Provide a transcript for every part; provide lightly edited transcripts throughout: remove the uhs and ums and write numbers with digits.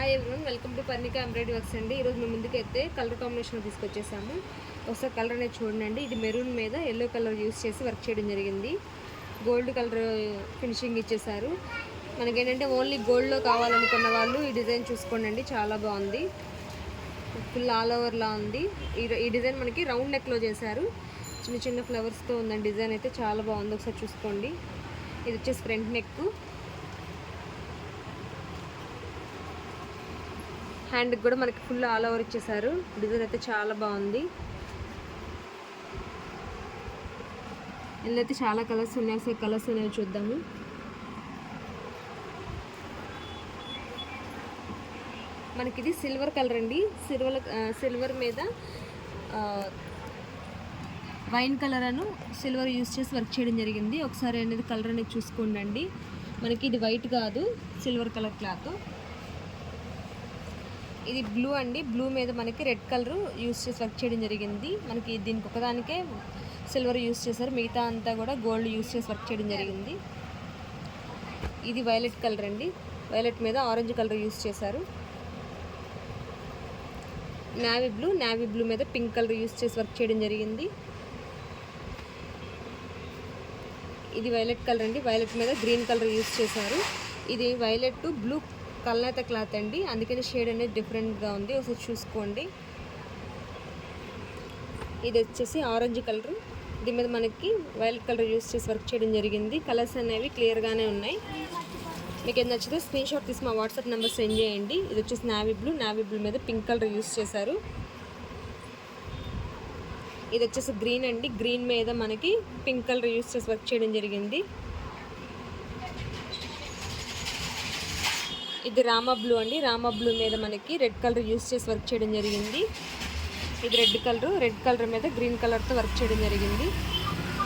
Hi everyone, welcome to Parnika embroidery works అండి. ఈరోజు మేము ముందుకైతే కలర్ కాంబినేషన్ తీసుకొచ్చేసాము. ఒకసారి కలర్ అనేది చూడండి. ఇది మెరూన్ మీద ఎల్లో కలర్ యూస్ చేసి వర్క్ చేయడం జరిగింది. గోల్డ్ కలర్ ఫినిషింగ్ ఇచ్చేసారు. మనకేంటంటే ఓన్లీ గోల్డ్లో కావాలనుకున్న వాళ్ళు ఈ డిజైన్ చూసుకోండి, చాలా బాగుంది. ఫుల్ ఆల్ ఓవర్లా ఉంది. ఈ డిజైన్ మనకి రౌండ్ నెక్లో చేశారు. చిన్న చిన్న ఫ్లవర్స్తో ఉందండి. డిజైన్ అయితే చాలా బాగుంది, ఒకసారి చూసుకోండి. ఇది వచ్చేసి ఫ్రంట్ నెక్. హ్యాండ్కి కూడా మనకి ఫుల్ ఆల్ ఓవర్ ఇచ్చేసారు. డిజైన్ అయితే చాలా బాగుంది. ఇందులో అయితే చాలా కలర్స్ ఉన్నాయి. ఒకసారి కలర్స్ అనేవి చూద్దాము. మనకి ఇది సిల్వర్ కలర్ అండి. సిల్వర్ మీద వైన్ కలర్ అను సిల్వర్ యూస్ చేసి వర్క్ చేయడం జరిగింది. ఒకసారి అనేది కలర్ అనేది చూసుకోండి. మనకి ఇది వైట్ కాదు, సిల్వర్ కలర్ క్లాత్. ఇది బ్లూ అండి. బ్లూ మీద మనకి రెడ్ కలర్ యూస్ చేసి వర్క్ చేయడం జరిగింది. మనకి దీనికి ఒకదానికే సిల్వర్ యూస్ చేశారు, మిగతా అంతా కూడా గోల్డ్ యూస్ చేసి వర్క్ చేయడం జరిగింది. ఇది వైలెట్ కలర్ అండి. వైలెట్ మీద ఆరెంజ్ కలర్ యూస్ చేశారు. నావీ బ్లూ మీద పింక్ కలర్ యూస్ చేసి వర్క్ చేయడం జరిగింది. ఇది వైలెట్ కలర్ అండి. వైలెట్ మీద గ్రీన్ కలర్ యూస్ చేశారు. ఇది వైలెట్ బ్లూ కల్నేత క్లాత్ అండి, అందుకని షేడ్ అనేది డిఫరెంట్గా ఉంది. ఒకసారి చూసుకోండి. ఇది వచ్చేసి ఆరెంజ్ కలర్. దీని మీద మనకి వైలెట్ కలర్ యూస్ చేసి వర్క్ చేయడం జరిగింది. కలర్స్ అనేవి క్లియర్గానే ఉన్నాయి. మీకు ఏది నచ్చితే స్క్రీన్ షాట్ తీసి మా వాట్సాప్ నెంబర్ సెండ్ చేయండి. ఇది వచ్చేసి నావీ బ్లూ మీద పింక్ కలర్ యూస్ చేశారు. ఇది వచ్చేసి గ్రీన్ అండి. గ్రీన్ మీద మనకి పింక్ కలర్ యూస్ చేసి వర్క్ చేయడం జరిగింది. ఇది రామా బ్లూ అండి. రామా బ్లూ మీద మనకి రెడ్ కలర్ యూస్ చేసి వర్క్ చేయడం జరిగింది. ఇది రెడ్ కలర్ మీద గ్రీన్ కలర్తో వర్క్ చేయడం జరిగింది.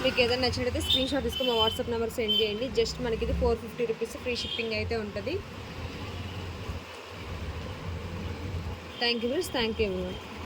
మీకు ఏదైనా నచ్చినట్లయితే స్క్రీన్ షాట్ తీసుకొని మా వాట్సాప్ నెంబర్ సెండ్ చేయండి. జస్ట్ మనకి ఇది 450 రూపీస్ ఫ్రీ షిప్పింగ్ అయితే ఉంటుంది. Thank you friends, thank you.